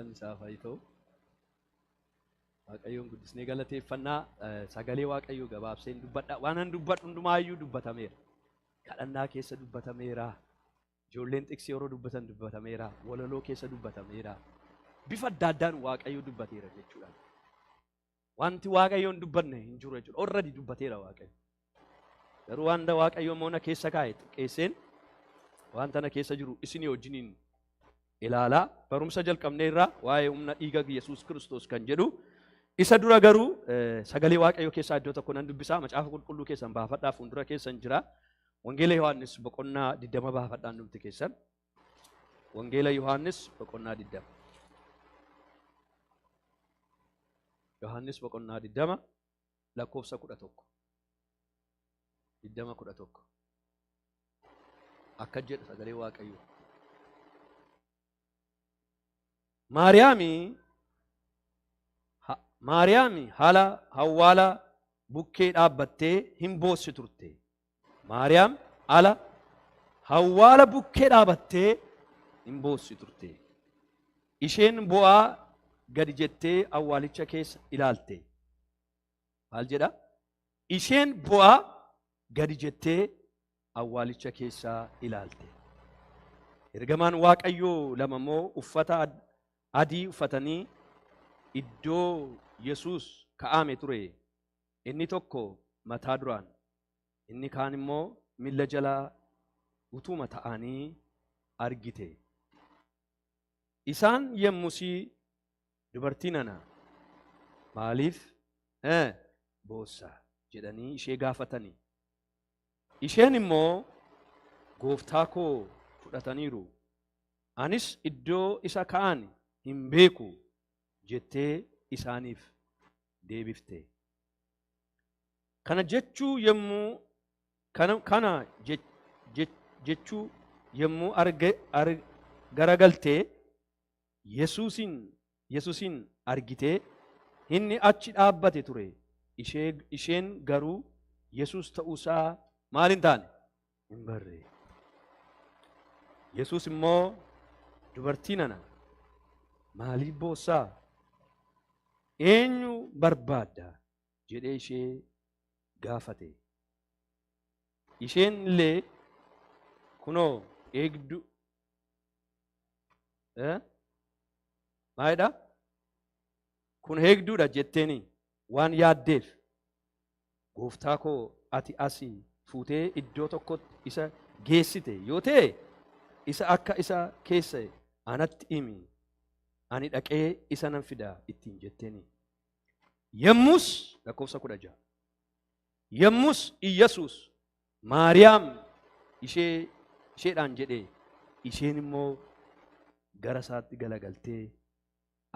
galanni isaaf haa ta'u. Waaqayyoon guddisnee galateeffannaa sagalee Waaqayyoo gabaabseen dubbadha. Waan an dubbadhu hundumaayyuu dubbatameera. Kadhannaa keessa dubbatameera. Ijoolleen xiqqoo yeroo dubbatan dubbatameera. Walaloo keessa dubbatameera. Bifa adda addaan Waaqayyoo dubbateera jechuudha. Wanti Waaqayyoon dubbanne hin jiru jechuudha. Already dubbateera Waaqayyo. Garuu wanta Waaqayyoon moona keessa kaa'e qeesseen wanta na keessa jiru isinii wajjiniin ilaalaa barumsa jalqabnee irraa waa'ee humna dhiiga Yesuus Kiristoos kan jedhu isa dura garuu sagalee Waaqayyoo keessaa iddoo tokko nan dubbisaa macaafa qulqulluu keessan baafadhaa fuuldura keessan jira. Wangeela Yohaannis boqonnaa 20 baafadhaan numti keessan. Wangeela Yohaannis boqonnaa 20. Yohaannis boqonnaa 20 lakkoofsa 11. 20:11. Akka jedha sagalee Waaqayyoo. Maariyaami haala hawwaala bukkee dhaabbattee hin boossi turte. Maariyaam haala hawwaala bukkee dhaabbattee hin boossi turte. Isheen bo'aa gadi jettee awwaalicha keessa ilaalte. Maal jedha? Isheen bo'aa gadi jettee awwaalicha keessa ilaalte. Ergamaan Waaqayyoo lama immoo uffata adii uffatanii iddoo Yesuus kaa'ame ture. Inni tokko mataa duraan, inni kaan immoo miilla jalaa utuma ta'anii argite. Isaan yemmusii dubartiin ana maaliif boossa jedhanii ishee gaafatanii. Isheen immoo gooftaa koo fudhataniiru. Anis iddoo isa kaa'an hin beeku jettee isaaniif deebifte. Kana jechuu yemmuu garagaltee Yesuusin argitee inni achi dhaabbate ture. Isheen garuu Yesuus ta'uusaa maal hin taane hin barre. Yesuus immoo dubartiin ana maaliif boossaa? Eenyu barbaadda jedhee ishee gaafate. Isheen illee kunoo eegdu maalidha? Kun eegduudha jetteeni waan yaaddeef gooftaa koo ati asii fuutee iddoo tokkotti isa geessite yoo ta'e isa akka isa keessa anatti himi. Ani dhaqee isa nan fida ittiin jetteeni. Yemmus lakkoofsa 16. Yemmus Iyyasuus Maariyaam isheedhaan jedhee isheen immoo gara isaatti galagaltee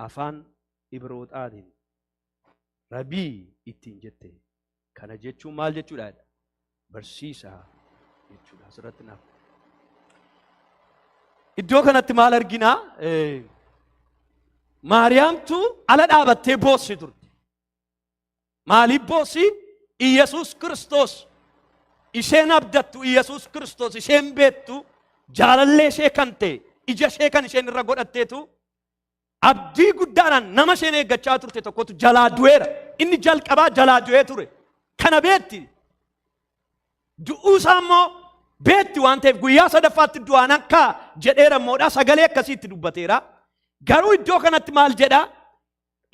afaan Ibrooxaatiin Rabii ittiin jette. Kana jechuun maal jechuudha? Barsiisaa jechuudha. Asirratti naaf. Iddoo kanatti maal arginaa? Maariyaamtu ala dhaabattee boossi turte. Maaliif boossi? Iyyasuus Kiristoos isheen abdattu Iyyasuus Kiristoos isheen beektu jaalallee ishee kan ta'e ija ishee kan isheen irra godhatteetu abdii guddaadhaan nama isheen eeggachaa turte tokkotu jalaa du'eera. Inni jalqabaa jalaa du'ee ture. Kana beekti. Du'uusaa immoo beekti waan ta'eef guyyaa sadaffaatti du'aan akka jedheera immoodha. Sagalee akkasiitti dubbateera. Garuu iddoo kanatti maal jedha?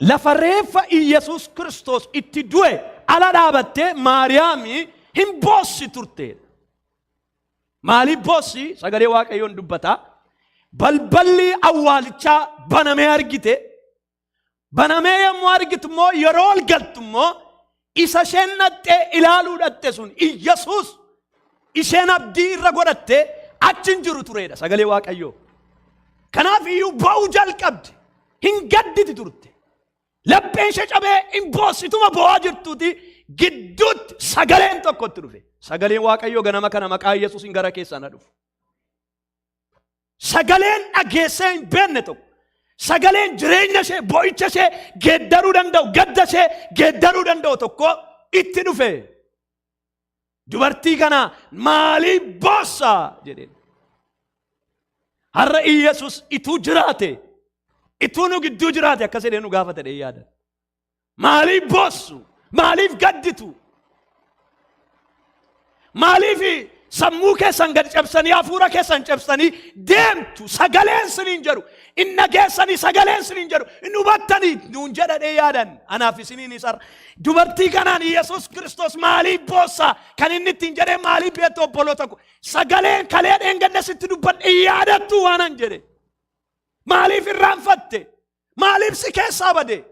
Lafa reeffa Iyyasuus Kiristoos itti du'e ala dhaabattee Maariyaami hin boossi turte. Maaliif boossi? Sagalee Waaqayyoon dubbata. Balballi awwaalichaa banamee argite. Banamee yommuu argitu immoo yeroo ol galtu immoo isa isheen dhattee ilaaluu dhatte sun Iyyasuus isheen abdii irra godhattee achi hin jiru turedha sagalee Waaqayyoo. Kanaaf iyyuu ba'uu jalqabde. Hin gadditi turte. Lapheen ishee cabee hin boossituma bo'aa jirtuuti gidduutti sagaleen tokkotti dhufe. Sagaleen Waaqayyoo ganama kana maqaa Yesuusiin gara keessaa na dhufu. Sagaleen dhageessee hin beekne tokko. Sagaleen jireenya ishee, boo'icha ishee geeddaruu danda'u, gadda ishee geeddaruu danda'u tokko itti dhufe. Dubartii kana maaliif boossaa jedheen. Har'a Iyyasuus ituu jiraate Ituunu gidduu jiraate akkas jedhee nu gaafate dhee yaada. Maaliif boossu? Maaliif gadditu? Maaliif sammuu keessan gad cabsanii hafuura keessan cabsanii deemtu? Sagaleen siniin jedhu inna geessanii sagaleen siniin jedhu inni hubattanii nuun jedha dhee yaadan. Anaaf isiniin isarra dubartii kanaan Yesuus Kiristoos maaliif boossa? Kan inni ittiin jedhee maaliif beektu obboloota ko? Sagaleen kalee dheengadda sitti dubbadhe yaadattu waanan jedhe. Maaliif irraanfatte? Maaliif si keessaa bade?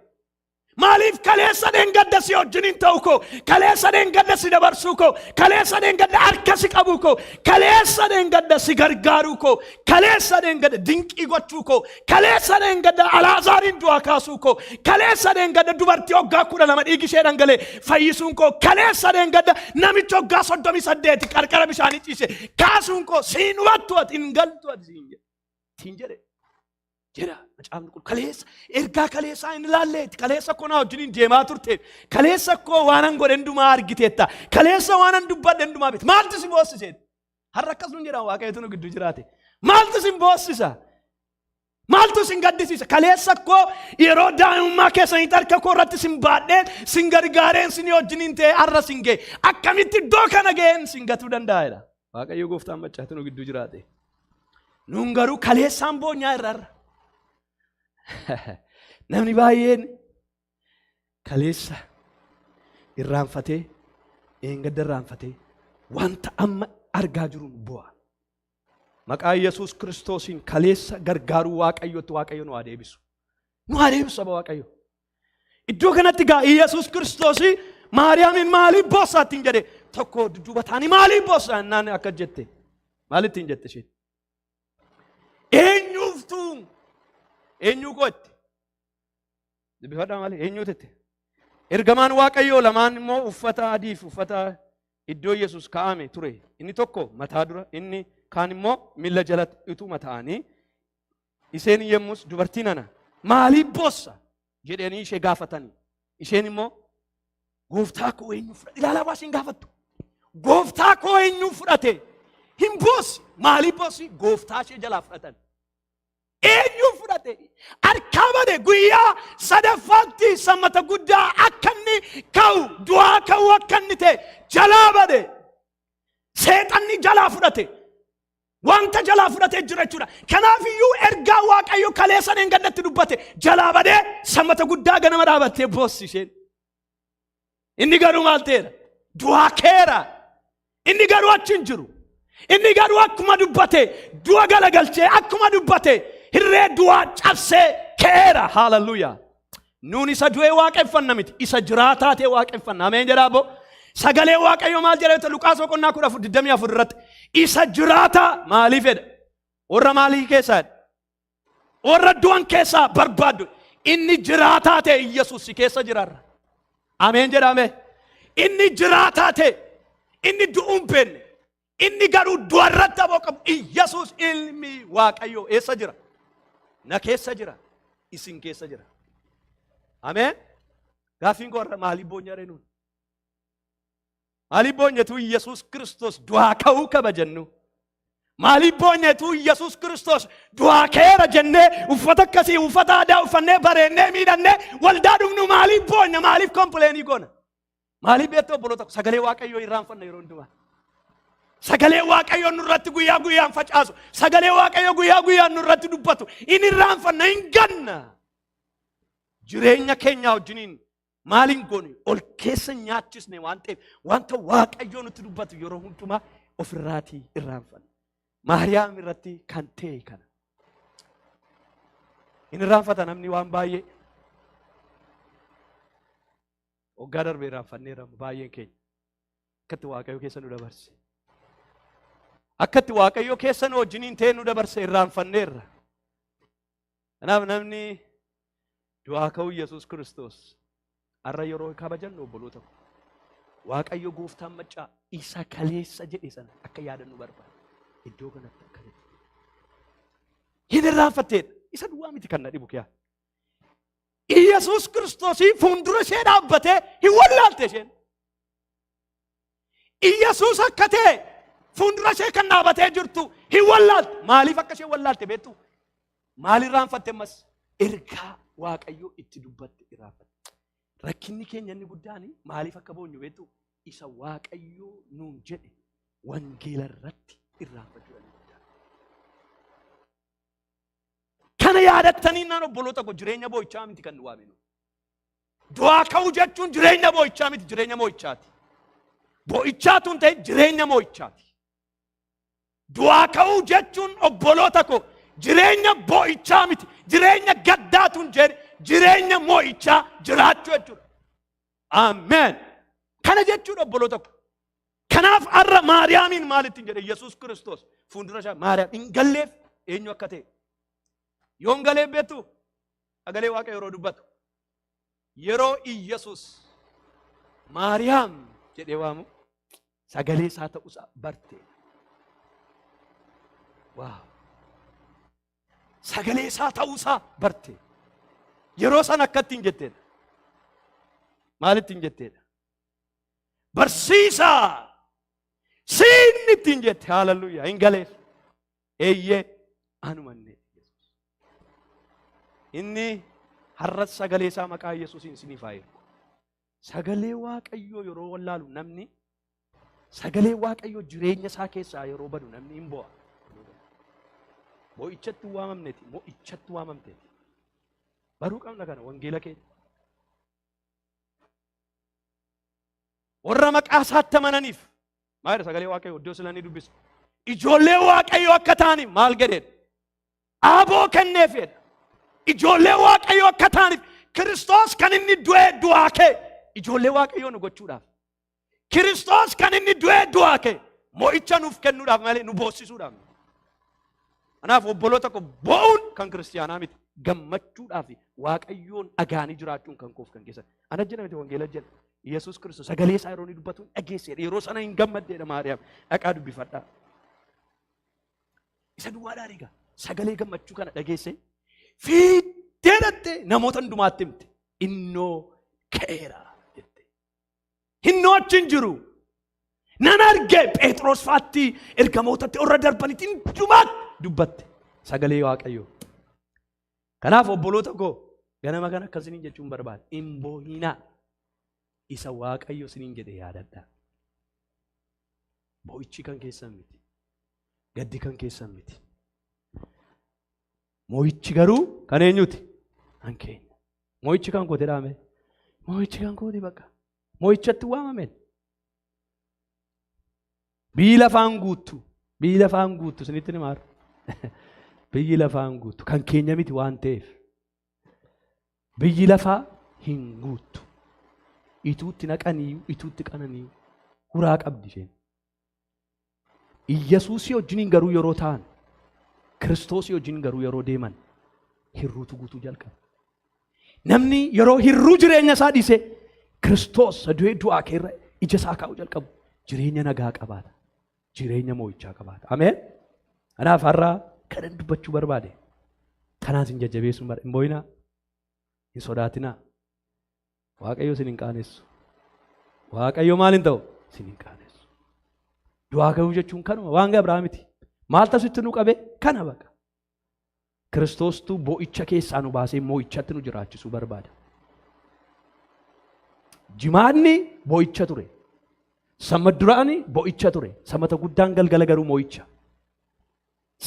Maaliif kaleessa dheengadda si wajjiniin ta'u ko? Kaleessa dheengadda si dabarsuu ko? Kaleessa dheengadda harka si qabu ko? Kaleessa dheengadda si gargaaruu ko? Kaleessa dheengadda dinqii gochuu ko? Kaleessa dheengadda Alaazaariin du'aa kaasuu ko? Kaleessa dheengadda dubartii waggaa 12 dhiigi ishee dhangalee fayyisuun ko? Kaleessa dheengadda namicha waggaa 38 qarqara bishaanii ciise kaasuun ko? Siin hubattu ati hin galtu ati siin jedhe. Jira macaafni kun kaleessa ergaa kaleessaa hin ilaalleetti. Kaleessa koo naa wajjiniin deemaa turte. Kaleessa koo waanan godhe hundumaa argiteetta. Kaleessa waanan dubbadhe hundumaa beekte. Maaltu si boossise? Har'a akkas nuun jedhan Waaqayyotu nu gidduu jiraate. Maaltu si boossisa? Maaltu si gaddisiisa? Kaleessa koo yeroo daa'imummaa keessanitti harka koo irratti sin baadheen sin gargaareen sin wajjiniin ta'e har'a sin ga'e. Akkamitti iddoo kana ga'een sin gatuu danda'eedha. Waaqayyo gooftaan macaatu nu gidduu jiraate. Nuun garuu kaleessaan boonyaa irra. Namni baay'een kaleessa irraanfatee eengadda irraanfatee wanta amma argaa jiruun bu'a. Maqaa Yesuus Kiristoosiin kaleessa gargaaruu Waaqayyotti Waaqayyo nu haa deebisu. Nu haa deebisu saba Waaqayyo. Iddoo kanatti gaa Yesuus Kiristoosii Maariyaamiin maaliif boossaa ittiin jedhe tokko dudduuba taanii maaliif boossaa naan akka jette maaliif ittiin jette isheen? Eenyuuftuu? Eenyu gootti? Dubbifadhaa malee eenyu tette? Ergamaan Waaqayyoo lamaan immoo uffata adiif uffata iddoo Yesuus kaa'ame ture. Inni tokko mataa dura, inni kaan immoo miila jalatti utuma ta'anii isheen yemmus dubartii nana maaliif boossa jedhanii ishee gaafatanii. Isheen immoo gooftaa koo eenyu fudhate? Ilaalaa waa isheen gaafattu. Gooftaa koo eenyu fudhate? Hin boossi. Maaliif boossi? Gooftaa ishee jalaa fudhatan. Eenyu fudhate? Harkaa bade guyyaa sadaffaatti sammata guddaa akka inni ka'u du'aa ka'u akka inni ta'e jalaa bade. Seexanni jalaa fudhate. Wanta jalaa fudhatee jira jechuudha. Kanaafiyyuu ergaa Waaqayyo kaleessa dheengaddatti dubbate jalaa badee sammata guddaa ganama dhaabattee boossi isheen. Inni garuu maal ta'eera? Du'aa keera. Inni garuu achi hin jiru. Inni garuu akkuma dubbate du'a galagalchee akkuma dubbate hirree du'aa cabsee keera. Hallelujah. Nuun isa du'ee waaqeffanna miti. Isa jiraataa ta'e waaqeffanna. Ameen jedhaa boo. Sagalee Waaqayyo maal jedhee Luqaas 14:24 irratti isa jiraataa maaliif jedha? Warra maalii keessaa? Warra du'an keessaa barbaaddu. Inni jiraataa ta'e Yesuus keessa jiraarra. Ameen jedhame. Inni jiraataa ta'e inni du'uun beenne. Inni garuu du'arratti aboo qabu. Yesuus ilmi Waaqayyo eessa jira? Na keessa jira. Isin keessa jira. Ameen. Gaafiin koo warra maalii boonyaree nuun? Maalii boonyetu Yesuus Kiristoos du'aa ka'uu qaba jennu? Maalii boonyetu Yesuus Kiristoos du'aa ka'eera jennee uffata akkasii uffata aadaa uffannee bareennee miidhannee waldaa dhufnu maaliif boonya? Maaliif kompleenii goona? Maaliif beektoo obboloota sagalee Waaqayyoo irraanfanna yeroo hundumaa? Sagalee Waaqayyoo nurratti guyyaa guyyaan facaasu, sagalee Waaqayyoo guyyaa guyyaan nurratti dubbatu inni irraanfanna hin ganna. Jireenya keenya wajjiniin maaliin goone ol keessa nyaachisne waan ta'eef wanta Waaqayyoo nutti dubbatu yeroo hundumaa ofirraatii irraanfanna. Maariyaam irratti kan ta'e kana. Inni irraanfata namni waan baay'ee. Waggaa darbee irraanfanneera baay'een keenya. Akkatti Waaqayyoo keessa nu dabarse. Akkatti Waaqayyoo keessa nu wajjiniin ta'e nu dabarse irraanfanneerra. Kanaaf namni du'aa ka'uu Yesuus Kiristoos arra yeroo kabajannu obboloota Waaqayyo gooftaan maccaa isa kaleessa jedhe sana akka yaadannu barbaada. Iddoo kanatti akka jedhu. Hin irraanfatteedha. Isa duwwaa miti kan na dhibu kiyaa. Yesuus Kiristoosii fuuldura ishee dhaabbatee hin wallaalte isheen. Yesuus akka ta'e fuuldura ishee kan dhaabbatee jirtu hin wallaalte. Maaliif akka ishee wallaalte beektu? Maal irraanfatte ammas? ergaa waaqayyoo itti dubbatte irraanfatte. Rakkinni keenya inni guddaan maaliif akka boonyu beektu isa waaqayyoo nuun jedhe wangeela irratti irraanfachuu dandeenya. Kana yaadattanii naan obboloota koo jireenya boo'ichaa miti kan nu waaminu. Du'aa ka'uu jechuun jireenya boo'ichaa miti jireenya moo'ichaati. Boo'ichaatu hin ta'e jireenya moo'ichaati. Du'aa ka'uu jechuun obboloota koo jireenya boo'ichaa miti jireenya gaddaatu hin jenne jireenya moo'ichaa jiraachuu jechuudha. Ameen. Kana jechuudha obboloota koo. Kanaaf har'a Maariyaamiin maalitti jedhe Yesuus Kiristoos fuuldura isaa Maariyaam hin galleef eenyu akka ta'e. Yoo hin galeef beektu sagalee Waaqa yeroo dubbatu yeroo Yesuus Maariyaam jedhee waamu sagalee isaa ta'uusaa barte. Waaw. Sagalee isaa ta'uusaa barte. Yeroo san akkattiin jetteedha. Maalittiin jetteedha? Barsiisaa siinni ittiin jette haaleluyyaa hin galeef eeyyee anumanne inni har'as sagalee isaa maqaa Yesuusiin isiniif haa ergu. Sagalee Waaqayyoo yeroo wallaalu namni sagalee Waaqayyoo jireenya isaa keessaa yeroo badu namni hin bo'a. Moo'ichatti waamamneeti moo'ichatti waamamteeti. Baruu qabna kana wangeela keenya. Warra maqaa isaatti amananiif maal sagalee Waaqayyoo iddoo silanii dubbisu. Ijoollee Waaqayyoo akka ta'aniif maal jedheedha? Aboo kenneefedha. Ijoollee Waaqayyoo akka ta'aniif Kiristoos kan inni du'ee du'aa ka'e ijoollee Waaqayyoo nu gochuudhaaf. Kiristoos kan inni du'ee du'aa ka'e moo'icha nuuf kennuudhaaf malee nu boossisuudhaaf. Kanaaf obboloota koo bo'uun kan kiristaanaa miti gammachuudhaaf Waaqayyoon dhagaanii jiraachuun kan koof kan keessan. Ana jedha miti wangeela jedha. Yesuus Kiristoos sagalee isaa yeroo inni dubbatu dhageesseedha. Yeroo sana hin gammaddeedha Maariyaam dhaqaa dubbifadhaa. Isa duwwaadhaan egaa sagalee gammachuu kana dhageesse fiiddee dhattee namoota hundumaatti himte. Innoo ka'eera jette. Hinnoo achi hin jiru. Nan arge Phexros faatti ergamootatti irra darbanitti hundumaatti dubbatte sagalee Waaqayyoo. Kanaaf obboloota koo ganama kana akkasiniin jechuun barbaada. Hin boo'inaa. Isa Waaqayyo isiniin jedhe yaadadhaa. Boo'ichi kan keessan miti. Gaddi kan keessan miti. Moo'ichi garuu kan eenyuti? Kan keenya. Moo'ichi kan kooti dhaame. Moo'ichi kan kooti bakka. Moo'ichatti waamameen. Biyyi lafaan guuttu. Biyyi lafaan guuttu isinitti ni maaru. Biyyi lafaan guuttu kan keenya miti waan ta'eef. Biyyi lafaa hin guuttu. Ituutti naqaniiyu, ituutti qananiiyu. Huraa qabdi isheen. Iyyesuusii wajjiniin garuu yeroo ta'an, Kiristoosii wajjiniin garuu yeroo deeman, hirruutu guutuu jalqaba. Namni yeroo hirruu jireenya isaa dhiise, Kiristoos du'ee du'aa keerra ija isaa kaa'uu jalqabu. Jireenya nagaa qabaata. Jireenya moo'ichaa qabaata. Ameen. Kanaaf har'aa kanan dubbachuu barbaade. Kanaas hin jajjabeessuun hin boo'inaa. Hin sodaatinaa. Waaqayyo isin hin qaanessu. Waaqayyo maal hin ta'u? Isin hin qaanessu. Du'aa ka'uu jechuun kanuma waan gabraa miti. Maal tasitti nu qabe? Kana baqa. Kiristoostuu boo'icha keessaa nu baasee moo'ichatti nu jiraachisuu barbaada. Jimaanni boo'icha ture. Samaduraani boo'icha ture. Samata guddaan galgala garuu moo'icha.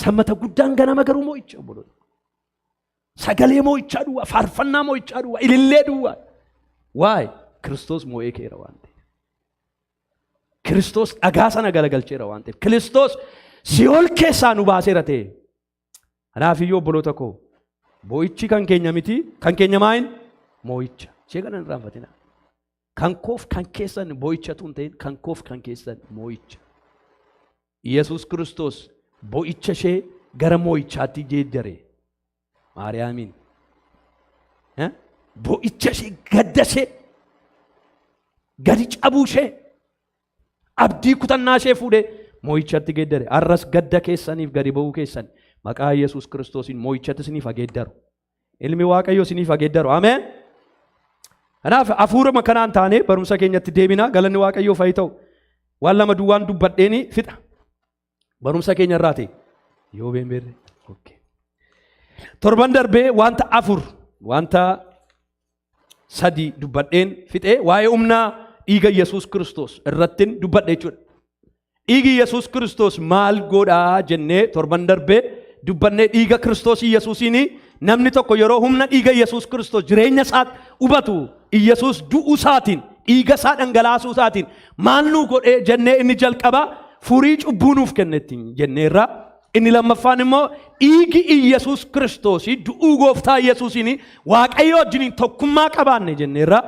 Samata guddaan ganama garuu moo'icha. Sagalee moo'ichaa duwwaa, faarfannaa moo'ichaa duwwaa, ilillee duwwaa. Waa'ee Kiristoos moo'ee keera waan ta'eef. Kiristoos dhagaa sana galagalcheera waan ta'eef. Kiristoos Si'ool keessaa nu baaseera ta'e. Kanaaf iyyuu obboloota koo boo'ichi kan keenya miti, kan keenya maayin moo'icha. Ishee kana hin irraanfatina. Kan koof kan keessan boo'ichatu hin ta'in, kan koof kan keessan moo'icha. Yesuus Kiristoos boo'icha ishee gara moo'ichaatti geeddare. Maariyaamiin. Boo'icha ishee gadda ishee gadi cabuu ishee abdii kutannaa ishee fuudhee moo'ichatti geeddare. Arras gadda keessaniif gadi ba'uu keessan maqaa Yesuus Kiristoosiin moo'ichatti isiniif geeddaru. Ilmi Waaqayyoo isiniif geeddaru. Ameen. Kanaaf hafuuruma kanaan taanee barumsa keenyatti deebinaa. Galanni Waaqayyoof haa ta'u. Waan lama duwwaan dubbadheeni fixa. Barumsa keenya irraa ta'e yoo beembeerre. torban darbee wanta afur wanta sadi dubbadheen fixee waa'ee humna dhiiga Yesuus Kiristoos irrattiin dubbadhe jechuudha. Dhiigi Yesuus Kiristoos maal godhaa jennee torban darbee dubbannee dhiiga Kiristoos Yesuusiin namni tokko yeroo humna dhiiga Yesuus Kiristoos jireenya isaatti hubatu Yesuus du'uu isaatiin dhiiga isaa dhangalaasuu isaatiin maal nu godhee jennee inni jalqaba furii cubbuu nuuf kennetti jenneerra. Inni lammaffaan immoo dhiigi Yesuus Kiristoos du'uu gooftaa Yesuusiin Waaqayyo wajjin tokkummaa qabaanne jenneerra.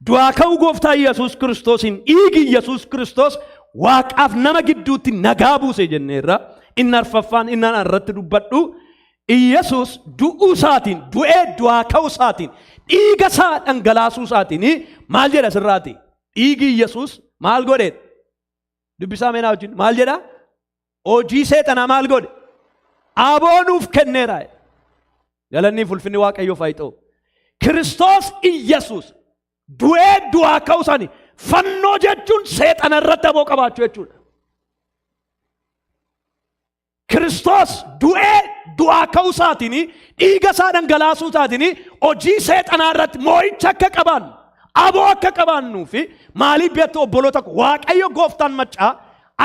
Du'aa ka'uu gooftaa Yesuus Kiristoosiin dhiigi Yesuus Kiristoos Waaqaaf nama gidduutti nagaa buuse jenneerra. Inni arfaffaan inni irratti dubbadhu Yesuus du'uu isaatiin du'ee du'aa ka'uu isaatiin dhiiga isaa dhangalaasuu isaatiin maal jedha sirraati? Dhiigi Yesuus maal godhe? Dubbisaa meenaa wajjin maal jedha? Hojii seexanaa maal godhe? Aboo nuuf kenneera. Galanni ulfinni Waaqayyoof haa ta'u. Kiristoos Yesuus du'ee du'aa ka'uu isaanii fannoo jechuun seexana irratti aboo qabaachuu jechuudha. Kiristoos du'ee du'aa ka'uu isaatiin dhiiga isaa dhangalaasuu isaatiin hojii seexanaa irratti moo'icha akka qabaannu aboo akka qabaannuu fi maaliif beektu obboloota Waaqayyo gooftaan maccaa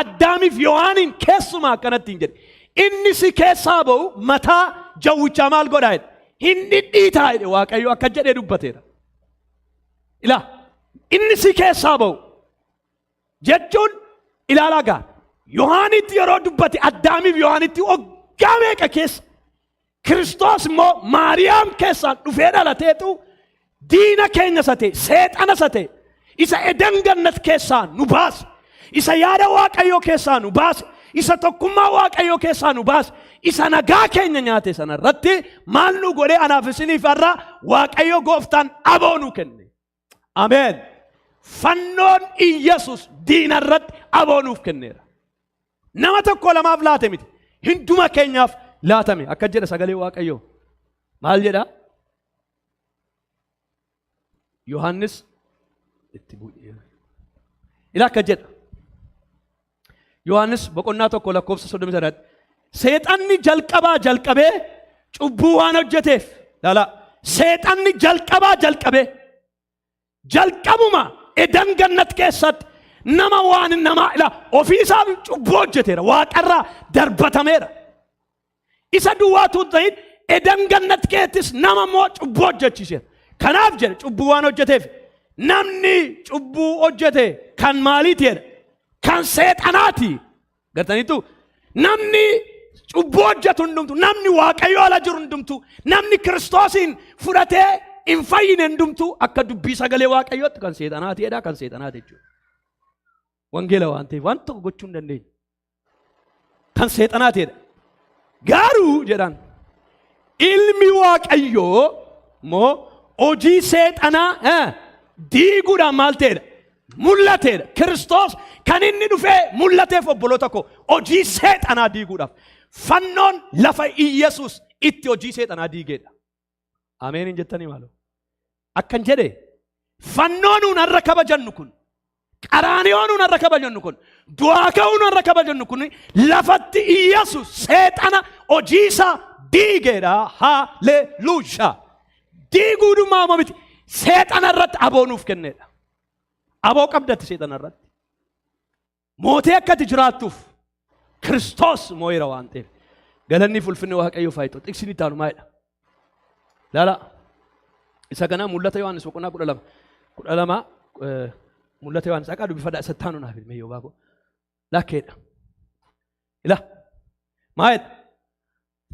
Addaamiif Yohaaniin keessumaa akkanatti hin jedhe. Inni si keessaa ba'u mataa jawwichaa maal godhaa jedhe? Hin dhidhiitaa jedhe Waaqayyo akka jedhee dubbateera. Ilaa inni si keessaa ba'u jechuun ilaalaa gaa Yohaanitti yeroo dubbate Addaamiif Yohaanitti waggaa meeqa keessa Kiristoos immoo Maariyaam keessaan dhufee dhalateetu diina keenya isa ta'e seexana isa ta'e isa Eden Gannat keessaa nu baase. Isa yaada Waaqayyoo keessaa nu baase, isa tokkummaa Waaqayyoo keessaa nu baase, isa nagaa keenya nyaate sana irratti maal nu godhee anaaf isiniif irraa Waaqayyo gooftaan aboo nu kenne. Ameen. Fannoon Yesuus diina irratti aboo nuuf kenneera. Nama tokko lamaaf laate miti. Hunduma keenyaaf laatame. Akka jedha sagalee Waaqayyoo. Maal jedha? Yohaannis itti bu'ee. Ila akka jedha. Yohaannis boqonnaa tokko lakkoofsa 33 seexanni jalqabee cubbuu waan hojjeteef laala seexanni jalqabuma Eden Gannat keessatti nama waan nama ila ofiisaaf cubbuu hojjeteera waaqarraa darbatameera. Isa duwwaatu ta'in Eden Gannat keessattis nama moo cubbuu hojjechiiseera. Kanaaf jedhe cubbuu waan hojjeteef namni cubbuu hojjete kan maaliitiidha? Kan seexanaati. Gartaniitu namni cubbuu hojjetu hundumtu namni Waaqayyo ala jiru hundumtu namni Kiristoosiin fudhatee hin fayyine hundumtu akka dubbii sagalee Waaqayyootti kan seexanaatiidha kan seexanaati jechuudha. Wangeela waan ta'eef waan tokko gochuu hin dandeenye. Kan seexanaatiidha. Garuu jedhan ilmi Waaqayyoo moo hojii seexanaa diiguudhaan maal ta'edha? Mul'ateedha. Kiristoos kan inni dhufee mul'ateef obboloota koo hojii seexanaa diiguudhaaf fannoon lafa Yesuus itti hojii seexanaa diigeedha. Ameen hin jettanii maaloo? Akkan jedhe fannoon nuun har'a kabajannu kun qaraaniyoon nuun har'a kabajannu kun du'aa ka'uun nuun har'a kabajannu kun lafatti Yesuus seexana hojii isaa diigeedha. Haleluuyaa. Diiguudhumaa moo miti seexana irratti aboo nuuf kenneedha. Aboo qabdatti seexana irratti. Mootii akkati jiraattuuf Kiristoos moo'eera waan ta'eef galanni ulfinni Waaqayyoof haa ta'u. Xiqsiin itti aanu maalidha? Laala isa kana mul'ata Yohaannis boqonnaa 12 mul'ata Yohaannis akka dubbifadhaa isa taanu naaf ilmee yoo baako lakkeedha. Ila maalidha?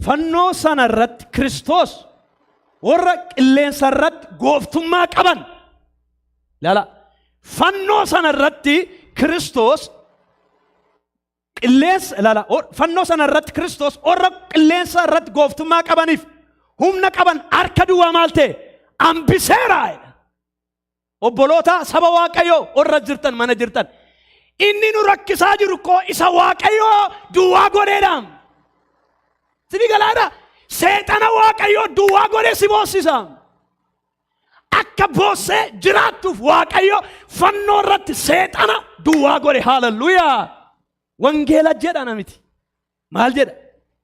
Fannoo sana irratti Kiristoos warra qilleensa irratti gooftummaa qaban. Laala fannoo sana irratti Kiristoos qilleensa laala fannoo sana irratti Kiristoos warra qilleensa irratti gooftummaa qabaniif humna qaban harka duwwaa maal ta'e hambiseera. Obboloota saba Waaqayyoo warra jirtan mana jirtan inni nu rakkisaa jiru koo isa Waaqayyoo duwwaa godheedhaam. Sini galaadha seexana Waaqayyoo duwwaa godhee si boossisa. Akka boossee jiraattuuf Waaqayyo fannoo irratti seexana duwwaa godhe. Haleluuyaa. Wangeela jedha namiti. Maal jedha?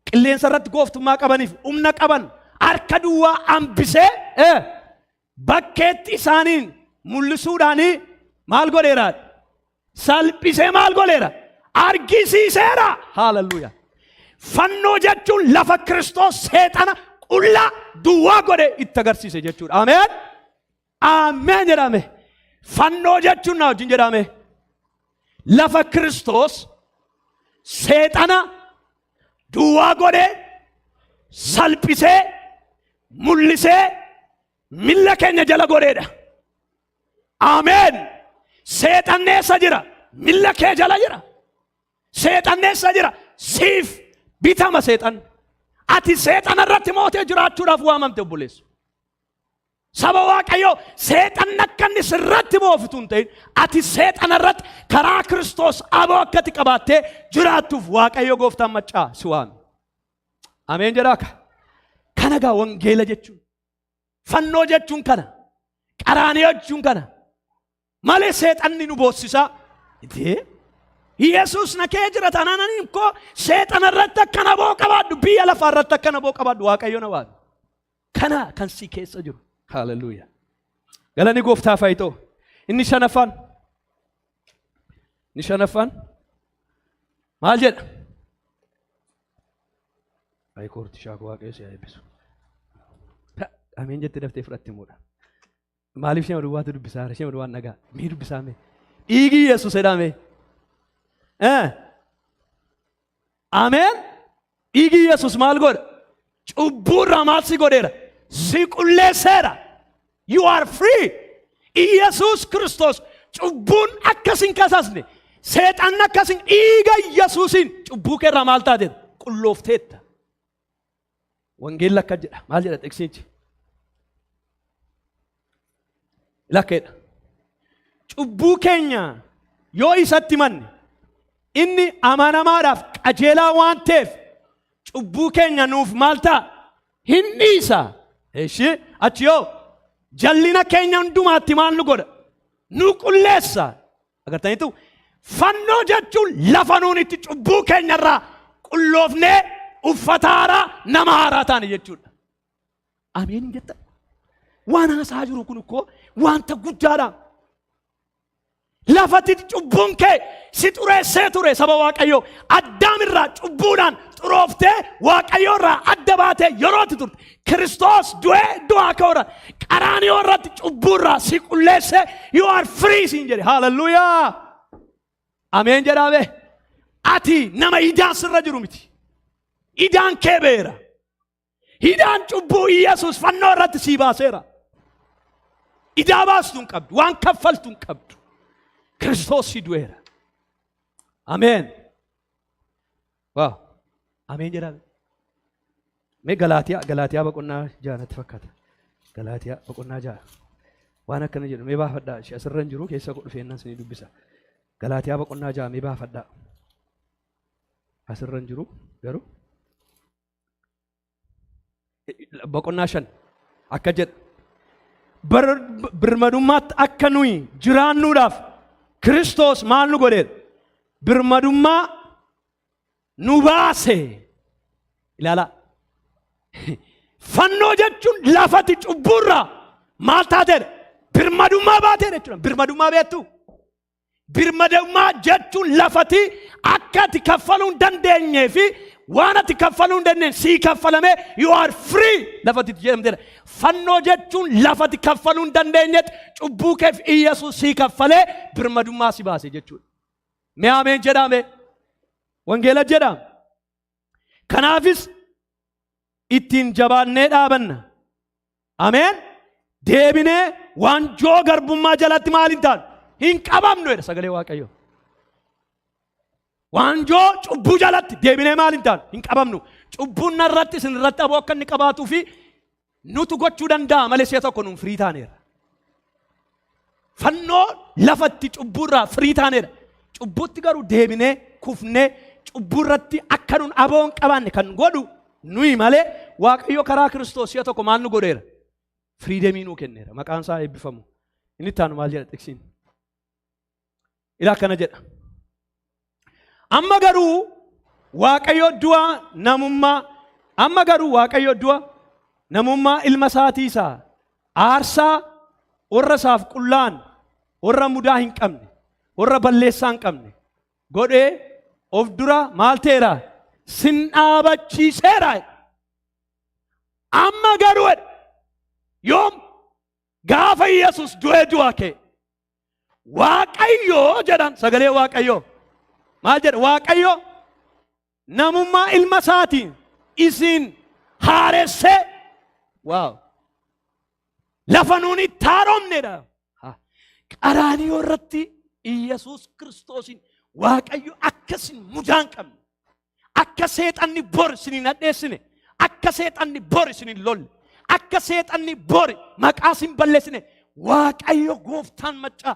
Qilleensa irratti gooftummaa qabaniif humna qaban harka duwwaa hambisee bakkeetti isaaniin mul'isuudhaanii maal godheera? Salphisee maal godheera? Argisiiseera. Haaleluyyaa. Fannoo jechuun lafa Kiristoos seexana qullaa duwwaa godhe itti agarsiise jechuudha. Ameen. Ameen jedhame. Fannoo jechuun na wajjin jedhame. Lafa Kiristoos seexana duwwaa godhe salphisee mul'isee milla keenya jala godheedha. Ameen. Seexanni eessa jira? Milla kee jala jira. Seexanni eessa jira? Siif bitama seexan. Ati seexana irratti mootee jiraachuudhaaf waamamte obboleessu. Saba Waaqayyoo seexanni akka inni sirratti moofitu hin ta'in ati seexana irratti karaa Kiristoos aboo akkati qabaattee jiraattuuf Waaqayyo gooftaan maccaa si waame. Ameen jedhaa. Kana gaa wangeela jechuun fannoo jechuun kana qaraanii jechuun kana malee seexanni nu boossisaa itee Yesuus na kee jira tanaan ko seexana irratti akka naboo qabaadhu biyya lafaa irratti akka naboo qabaadhu Waaqayyo na waame. Kana kan si keessa jiru. Hallelujah. Galani gooftaa faayitoo. Inni shanaffaan maal jedha? Ayikoorti shaakuu Waaqayyo si eebbisu. Ameen jettee daftee fudhatte muudha. Maaliif shema duwwaatu dubbisaa? Shema duwwaan nagaa. Mii dubbisaa mee? Dhiigi Yesuus jedhame. Ameen. Dhiigi Yesuus maal godha? Cubburraa maal si godheera? Si qulleesseera. You are free. Yesuus Kiristoos cubbuun akkasin kasasne seexan akkasin dhiiga Yesuusin cubbuu keerraa maal taateeta? Qulloofteetta. Wangeelli akka jedha. Maal jedha xiqsiinchi? Lakkeedha. Cubbuu keenya yoo isatti manne inni amanamaadhaaf qajeelaa waan ta'eef cubbuu keenya nuuf maal ta'a? Hin dhiisa. Eeshi achi yoo jallina keenya hundumaatti maal nu godha? Nu qulleessa. Agartaniitu fannoo jechuun lafa nuun itti cubbuu keenya irraa qulloofnee uffata haaraa nama haaraa taane jechuudha. Ameen jetta. Waan haasaa jiru kun ukkoo wanta guddaadha. Lafatti cubbuun kee si xureessee ture saba Waaqayyoo Addaam irraa cubbuudhaan xurooftee Waaqayyoo irraa adda baatee yerootti turte. Kiristoos du'ee du'aa ka'uudhaan qaraaniyoo irratti cubbuu irraa si qulleessee you are free siin jedhe. Hallelujaa. Ameen jedhame. Ati nama idaan sirra jiru miti. Idaan kee beera. Idaan cubbuu Yesuus fannoo irratti sii baaseera. Idaa baastu hin qabdu. Waan kaffaltu hin qabdu. Kiristoos si du'eera. Ameen. Waaw. Ameen jedhame. Mee Galaatiyaa boqonnaa 6 natti fakkaata. Galaatiyaa boqonnaa 6. Waan akkana jedhu mee baafadhaa. Ishee asirra hin jiru keessa dhufeennan isin dubbisa. Galaatiyaa boqonnaa 6 mee baafadhaa. Asirra hin jiru garuu boqonnaa 5 akka jedha. Birmadummaatti akka nuyi jiraannuudhaaf Kiristoos maal nu godheera? Birmadummaa nu baase. Ilaala. Fannoo jechuun lafatti cubburraa maal taateedha? Birmadummaa baateedha jechuudha. Birmadummaa beektu? Birmadummaa jechuun lafatti akka ati kaffaluu hin dandeenyee fi waan ati kaffaluu hin dandeenye sii kaffalamee you are free lafatti jedhamteedha. Fannoo jechuun lafatti kaffaluu hin dandeenyetti cubbuu keef Yesuus sii kaffalee birmadummaa si baase jechuudha. Mee ameen jedhame. Wangeela jedhama. Kanaafis ittiin jabaannee dhaabanna. Ameen. Deebinee waanjoo garbummaa jalatti maal hin taanu? Hin qabamnu jedha sagalee Waaqayyoo. Waanjoo cubbuu jalatti deebinee maal hin taanu? Hin qabamnu. Cubbuun narratti isin irratti aboo akka inni qabaatuu fi nutu gochuu danda'a malee si'a tokko nuun firii taaneera. Fannoo lafatti cubburraa firii taaneera. Cubbuutti garuu deebinee kufnee cubburratti akka nuun aboo hin qabaanne kan godhu nuyi malee Waaqayyo karaa Kiristoos si'a tokko maal nu godheera? Firiidemii nuu kenneera. Maqaan isaa eebbifamu. Inni itti aanu maal jedha xiqsiin? Ilaa akkana jedha. Amma garuu Waaqayyo du'a namummaa ilma isaatii isaa aarsaa warra isaaf qullaan warra mudaa hin qabne warra balleessaa hin qabne godhee of dura maal ta'eera sin dhaabachiiseera. Amma garuu yoom gaafa Yesus du'ee du'aa ka'e Waaqayyoo jedhan sagalee Waaqayyoo maal jedha Waaqayyoo namummaa ilma isaatiin isin haaressee waaw lafa nuun itti haaromnedha. Qaraaniyoo irratti Yesus Kiristoosin Waaqayyo akkasin mudaan qabne akka seexanni bor isin hin hadheessine akka seexanni bor isin hin lolle akka seexanni bor maqaa isin balleessine Waaqayyo gooftaan maccaa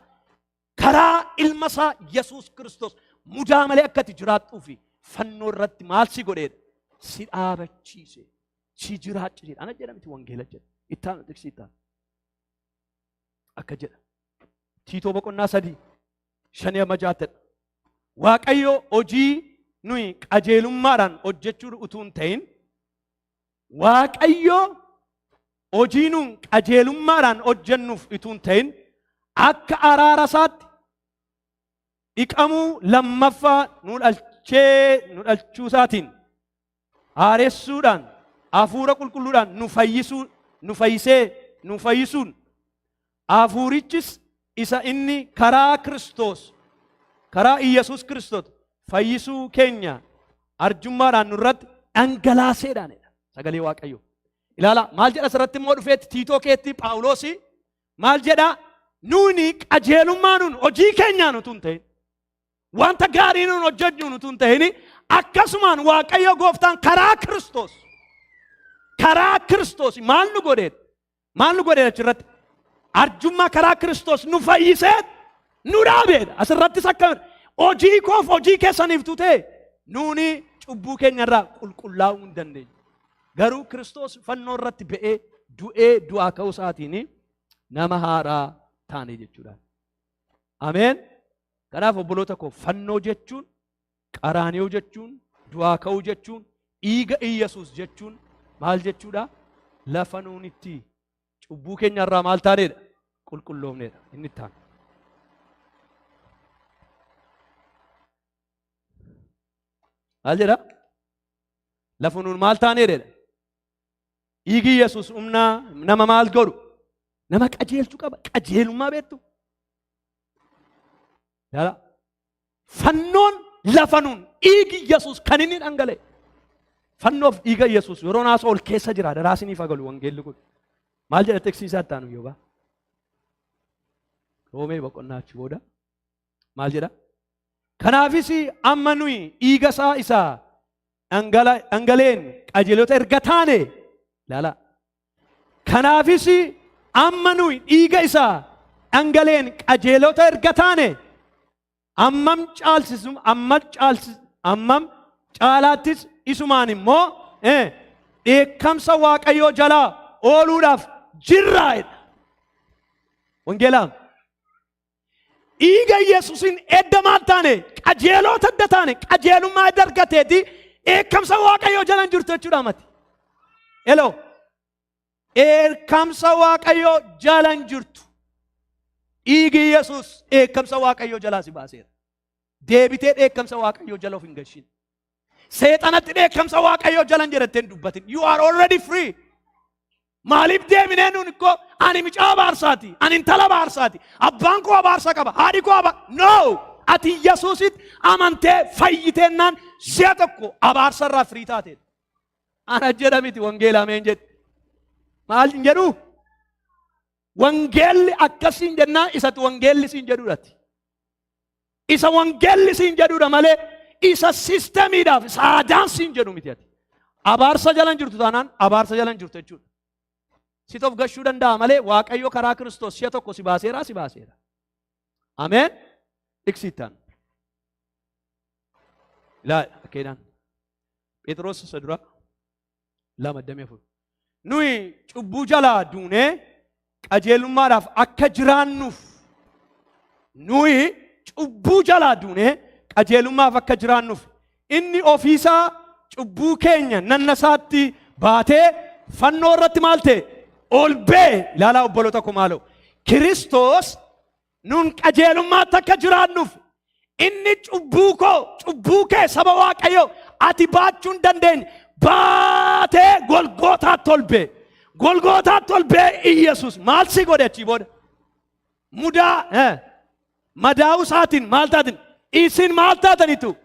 karaa ilma isaa Yesus Kiristoos mudaa malee akkati jiraattuu fi fannoo irratti maal si godheedha si dhaabachiise si jiraachise. Ana jedhamti wangeela jedha ittaan tiksi ittaan akka jedha Tiitoo boqonnaa 3:5 Waaqayyo hojii nuyi qajeelummaadhaan hojjechuu utuu hin ta'in Waaqayyo hojii nuun qajeelummaadhaan hojjennuuf utuu hin ta'in akka araara isaatti dhiqamuu lammaffaa nu dhalchuu isaatiin haaressuudhaan hafuura qulqulluudhaan nu fayyisuun hafuurichis isa inni karaa Kiristoos karaa Iyesuus Kiristoos fayyisuu keenya arjummaadhaan nurratti dhangalaaseedhaanidha sagalee Waaqayyo. Ilaala maal jedha asirratti immoo dhufeetti Tiitoo keetti Phaawulosi maal jedha nuuni qajeelummaa nuun hojii keenyaan utuu hin ta'in wanta gaarii nuun hojjennu utuu hin ta'in akkasumaan Waaqayyo gooftaan karaa Kiristoos maal nu godheet achirratti arjummaa karaa Kiristoos nu fayyisee nu dhaabeedha. Asirrattis akka hojii koof hojii keessaniif ta'e nuuni cubbuu keenya irraa qulqullaa'uu hin dandeenyu. Garuu Kiristoos fannoo irratti ba'ee du'ee du'aa ka'uu isaatiin nama haaraa taane jechuudha. Ameen. Kanaaf obboloota koo fannoo jechuun qaraaniyoo jechuun du'aa ka'uu jechuun dhiiga Iyesuus jechuun maal jechuudha? Lafa nuun itti cubbuu keenya irraa maal taanedha? Qulqulloofnedha. Inni itti aanu. Maal jedha? Lafa nuun maal taanedha? Dhiigi Iyesuus humna nama maal godhu? Nama qajeelchuu qaba. Qajeelummaa beektu. Fannoon lafa nuun dhiigi Iyesuus kan inni dhangala'e. Fannoof dhiiga Iyesuus yeroo naasa ol keessa jira. Daraasiniif agalu wangeelli kun. Maal jedha teksiisaa itti aanu yookaan? Roomee boqonnaa achi booda. Maal jedha? Kanaafis amma nuyi dhiiga isaa dhangaleen qajeelota erga taane laala. Kanaafis amma nuyi dhiiga isaa dhangaleen qajeelota erga taane ammam caalaattis isumaan immoo dheekkamsa Waaqayyoo jalaa ooluudhaaf jirraa'edha. Wangeelaan dhiiga Yesuusin edda maal taane qajeelota edda taane qajeelummaa edda argateeti dheekkamsa Waaqayyoo jalaan jirtu jechuudha mati. Eloo dheekkamsa Waaqayyoo jalaan jirtu. Dhiigi Yesuus dheekkamsa Waaqayyoo jalaa si baaseera. Deebitee dheekkamsa Waaqayyoo jala of hin gashin. Seexanatti dheekkamsa Waaqayyoo jalaan jedhattee hin dubbatin. You are already free. Maaliif deeminee nuun ikkoo ani micaa abaarsaati, ani intala abaarsaati, abbaan koo abaarsa qaba, haadhi koo no! Ati Yesuusitti amantee fayyiteennaan si'a tokko abaarsarraa firii taateedha. Ana jedha miti wangeela ameen jedhe. Maal hin jedhu? Wangeelli akkasiin jennaan isatu wangeelli siin jedhuudhaati. Isa wangeelli siin jedhuudha malee isa sistemiidhaaf saadaan siin jedhu miti ati. Abaarsa jalan jirtu taanaan abaarsa jalan jirtu jechuudha. Si of gashuu danda'a malee Waaqayyo karaa Kiristoos si'a tokko si baaseera. Ameen. Iksitaan. Akkeedhaan. Phexros isa dura 2:4. Nuyi cubbuu jalaa duunee qajeelummaadhaaf akka jiraannuuf nuyi cubbuu jalaa duunee qajeelummaaf akka jiraannuuf inni ofiisaa cubbuu keenya nannasaatti baatee fannoo irratti maal ta'e ol ba'e. Ilaalaa obboloota koo maaloo Kiristoos nun qajeelummaatti akka jiraannuuf inni cubbuu kee saba Waaqayyoo ati baachuu hin dandeenye baatee Golgootaatti ol ba'e. Golgootaatti ol ba'e Iyesuus maal si godhe achii booda madaa'uu isaatiin maal taatin isin maal taatanitu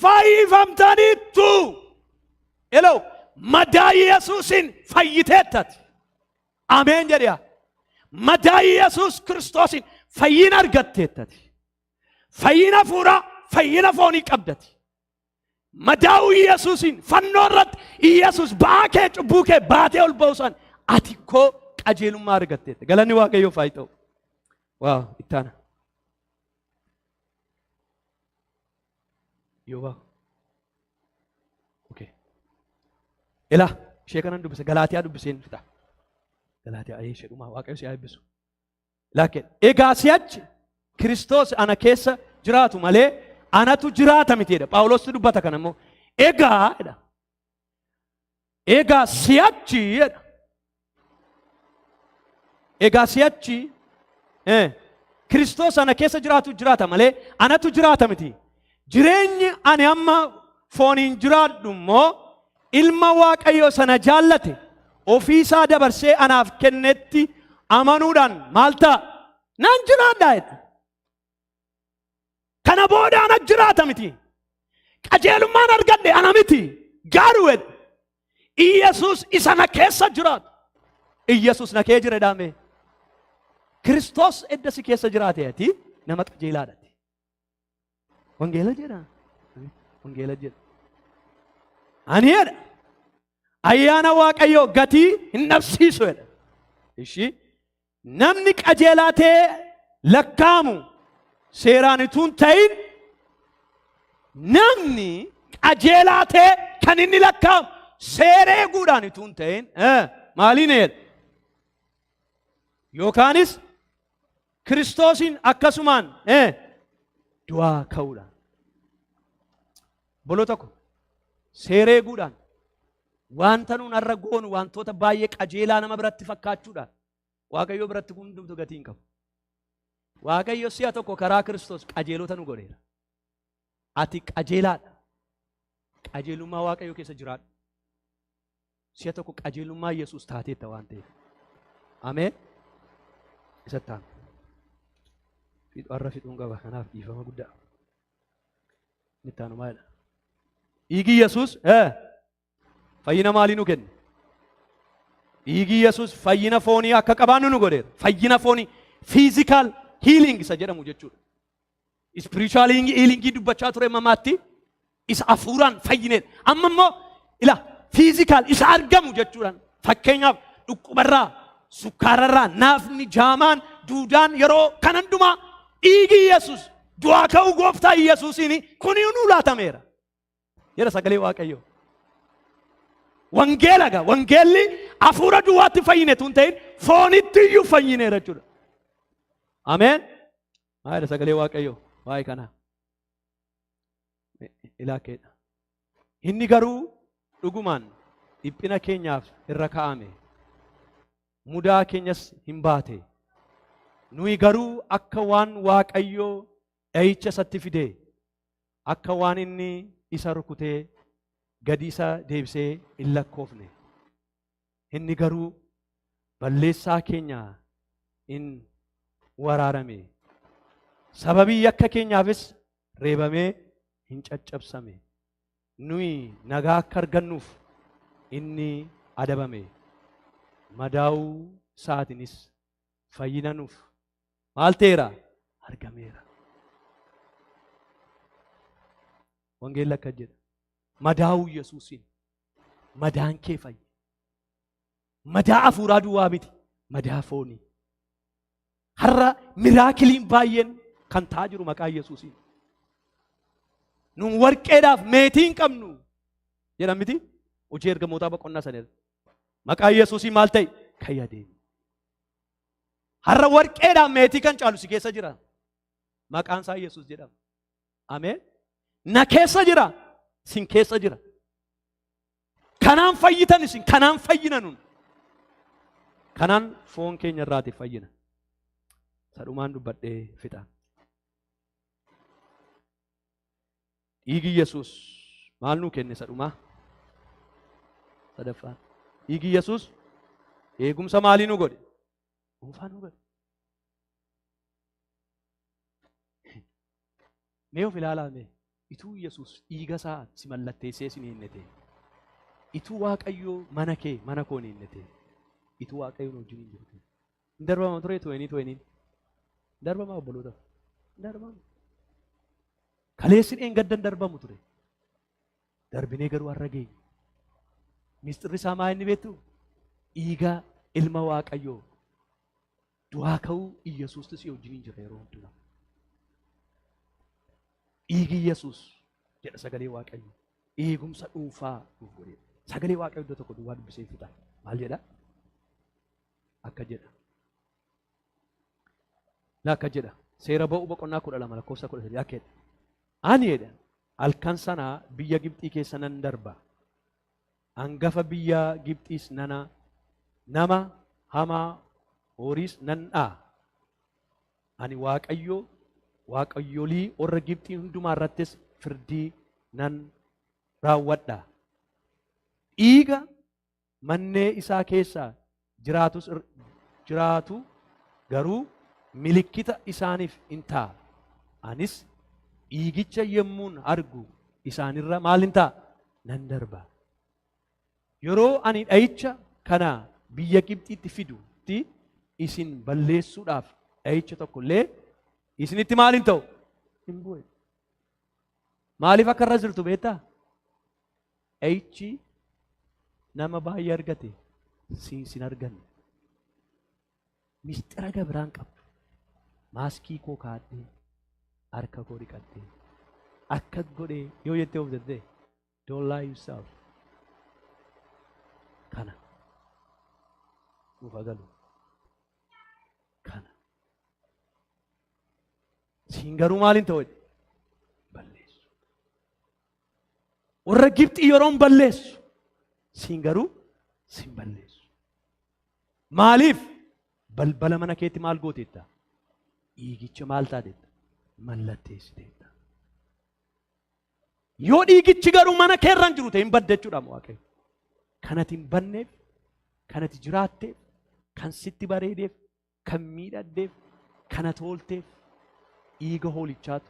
fayyifamtaniittu. Eloo madaa Yesuusin fayyiteettati. Ameen jedhiyaa. Madaa Yesuus Kiristoosin fayyina argatteettati. Fayyina fuuraa fayyina foonii qabdati. Madaa'uu Yesuusin fannoo irratti Yesuus ba'aa kee cubbuu kee baatee ol ba'uusaan ati koo qajeelummaa argatteetta. Galanni Waaqayyoof haa ta'u. Waaw ittaana. Yoo okay. Ila ishee kanan dubbise Galaatiyaa dubbiseen fita. Galaatiyaa ishee dhumaa Waaqayyo si haa eebbisu. Laakiin egaa si'achi Kiristoos ana keessa jiraatu malee anatu jiraata miti jedha. Phaawulos dubbata kana immoo egaa jedha. Egaa si'achi jedha. Egaa si'achi Kiristoos ana keessa jiraata malee anatu jiraata miti. Jireenyi ani amma fooniin jiraadhu immoo ilma Waaqayyoo sana jaallate ofiisaa dabarsee anaaf kennetti amanuudhaan maal ta'a? Nan jiraadhaa jedha. Kana booda ana jiraata miti. Qajeelummaan argadhe ana miti. Garuu jedha. Iyesuus isa na keessa jiraatu. Iyesuus na kee jira dhaame. Kiristoos edda si keessa jiraate ati nama qajeelaadha. Wangeela jedha. Wangeela jedha. Ani jedha. Ayyaana Waaqayyoo gatii hin dhabsiisu jedha. Ishii namni qajeelaa ta'e lakkaamu seeraan utuu hin ta'in namni qajeelaa ta'e kan inni lakkaamu seera eeguudhaan utuu hin ta'in maaliin jedha? Yookaanis Kiristoosin akkasumaan du'aa ka'uudhaan. Bolo tokko seera eeguudhaan wanta nuun har'a goonu wantoota baay'ee qajeelaa nama biratti fakkaachuudhaan Waaqayyo biratti hundumtu gatii hin qabu. Waaqayyo si'a tokko karaa Kiristoos qajeelota nu godheera. Ati qajeelaadha. Qajeelummaa Waaqayyo keessa jiraadhu. Si'a tokko qajeelummaa Yesuus taateetta waan ta'eef. Ameen. Isatti aanu. Har'a fixuun qaba kanaaf dhiifama guddaa. Itti aanu maalidha? Dhiigi Yesuus fayyina maalii nu kenne? Dhiigi Yesuus fayyina foonii akka qabaannu nu godheera. Fayyina foonii physical healing isa jedhamu jechuudha. Spiritual healing dubbachaa ture mamaatti isa afuuraan fayyineedha. Amma immoo ila physical isa argamu jechuudhaan fakkeenyaaf dhukkubarraa, sukkaararraa, naafni, jaamaan, duudaan yeroo kan hundumaa dhiigi Yesuus du'aa ka'uu gooftaa Yesuusiin kuni nu laatameera. Jedha sagalee Waaqayyoo. Wangeela gaa wangeelli afuura duwwaatti fayyine tun ta'in foonitti iyyuu fayyineera jechuudha. Ameen. Jedha sagalee Waaqayyoo waa'ee kana. Ilaakeedha. Inni garuu dhugumaan dhiphina keenyaaf irra kaa'ame. Mudaa keenyas hin baate. Nuyi garuu akka waan Waaqayyoo dha'icha isatti fidee akka waan inni isa rukutee gadi isa deebisee hin lakkoofne. Inni garuu balleessaa keenya in waraarame. Sababii yakka keenyaafis reebamee hin caccabsame. Nuyi nagaa akka argannuuf inni adabame. Madaa'uu isaatiinis fayyina nuuf maal ta'eera? Argameera. Wangeelli akka jedha. Madaa'uu Yesuusiin madaan kee fayyi. Madaa afuuraa duwwaa miti. Madaa foonii. Har'a miraakiliin baay'een kan ta'aa jiru maqaa Yesuusiin. Nun warqeedhaaf meetii hin qabnu jedhan miti. Hojii ergamootaa boqonnaa sana maqaa Yesuusiin maal ta'e? Kan yaadeen. Har'a warqeedhaaf meetii kan caalu si keessa jira. Maqaan isaa Yesuus jedhama. Ameen. Na keessa jira. Sin keessa jira. Kanaan fayyitan isin, kanaan fayyina nun. Kanaan foon keenya irraati fayyina. Sadhumaan dubbadhee fixaan. Dhiigi Yesuus maal nuu kenne sadhumaa? Sadaffaan. Dhiigi Yesuus eegumsa maalii nu godhe? Dhuunfaa nu godhe. Mee of ilaalaa mee? Ituu Yesuus dhiiga isaa si mallatteessee si hinnete. Ituu Waaqayyoo mana kee, mana koo ni hinnete. Ituu Waaqayyoon wajjin hin jirtu. Hin darbama ture tuweniin. Darbamaa obboloota. Darbama. Kaleessin gaddan darbamu ture. Darbinee garuu har'a geenye. Mistirri isaa maa inni beektu? Dhiiga ilma Waaqayyoo. Du'aa ka'uu Yesuustis si wajjin hin jirre yeroo hundumaa. Dhiigi Yesuus jedha sagalee Waaqayyoo. Eegumsa dhuunfaa nuuf godhe. Sagalee Waaqayyoo iddoo tokko duwwaa dubbisee fixa. Maal jedha? Akka jedha. Akka jedha. Seera ba'uu boqonnaa 12 lakkoofsa 13 akka jedha. Ani jedha halkan sanaa biyya Gibxii keessa nan darba. Hangafa biyya Gibxiis nama hamaa horiis nan dhaa. Ani Waaqayyoo Waaqayyolii warra Gibxii hundumaa irrattis firdii nan raawwadha. Dhiiga mannee isaa keessaa jiraatu garuu milikkita isaaniif hin ta'a. Anis dhiigicha yemmuun argu isaanirra maal hin ta'a? Nan darba. Yeroo ani dha'icha kana biyya Gibxiitti fidutti isin balleessuudhaaf dha'icha tokkollee isinitti maal hin ta'u? Hin bu'e. Maaliif akka irra jirtu beektaa? Dha'ichi nama baay'ee argate sin arganne. Mistira gabiraan qabdu. Maaskii koo kaadhee harka koo dhiqadhee akka godhee yoo jettee of danda'e don't lie yourself. Kana nuuf agalu. Kana siin garuu maal hin ta'u? Balleessu. Warra Gibxii yeroon balleessu siin garuu sin balleessu. Maaliif? Balbala mana keetti maal gooteetta? Dhiigicha maal taateetta? Mallatteessiteetta. Yoo dhiigichi garuu mana keerra hin jiru ta'e hin badde jechuudha Waaqayyo. Kanati hin banneef, kanati jiraatteef, kan sitti bareedeef, kan miidhagdeef, kana tolteef dhiiga hoolichaatu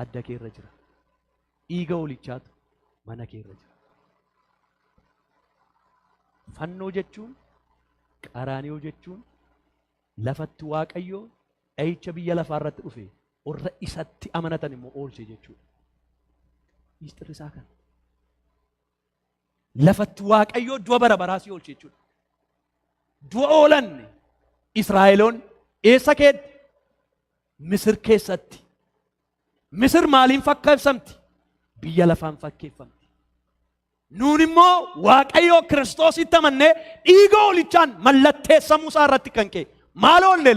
adda keerra jira. Dhiiga hoolichaatu mana keerra jira. Fannoo jechuun, qaraaniyoo jechuun lafatti Waaqayyoo dha'icha biyya lafaa irratti dhufe warra isatti amanatan immoo oolche jechuudha. Mistirri isaa kana. Lafatti Waaqayyoo du'a bara baraa si oolche jechuudha. Du'a oolan Israa'eloon eessa keetti? Misir keessatti. Misir maaliin fakkeeffamti? Biyya lafaan fakkeeffamti. Nuun immoo Waaqayyoo Kiristoositti amannee dhiiga hoolichaan mallatteessamuu isaa irratti kan ka'e maal oolle